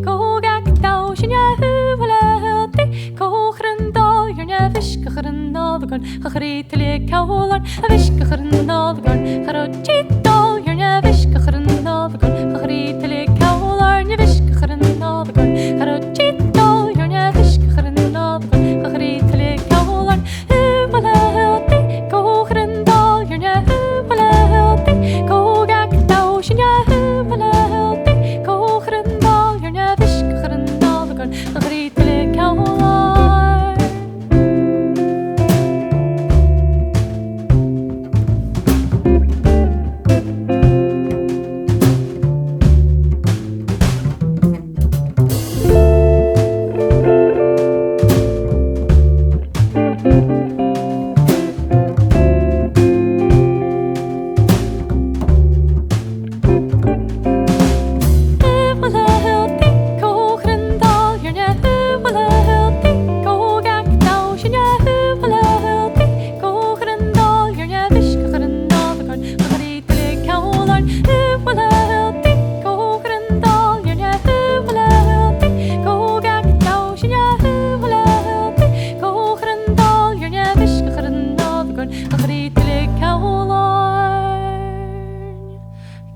go gag dau sin ja huvela te go grendal jerne fiske grendal gon gritele kaulan fiske grendal gon garotito jerne fiske grendal gon gritele kaulan fiske grendal gon garotito jerne fiske grendal gon gritele kaulan huvela te go grendal jerne huvela te go gag dau sin ja huvela te go grendal jerne fiske grendal gon gritele kaulan.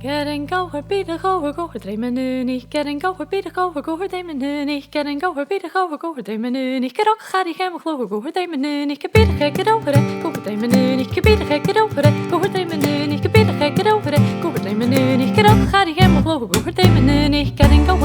Getting go her beat a go her they menuni getting go her beat a go her they menuni getting go her beat a go her they menuni get ook ga die hem glo go her they menuni ke beat a get over go her they menuni ke beat a get over go her they menuni ke beat a get over go her they menuni get ook ga die hem glo go her they menuni getting go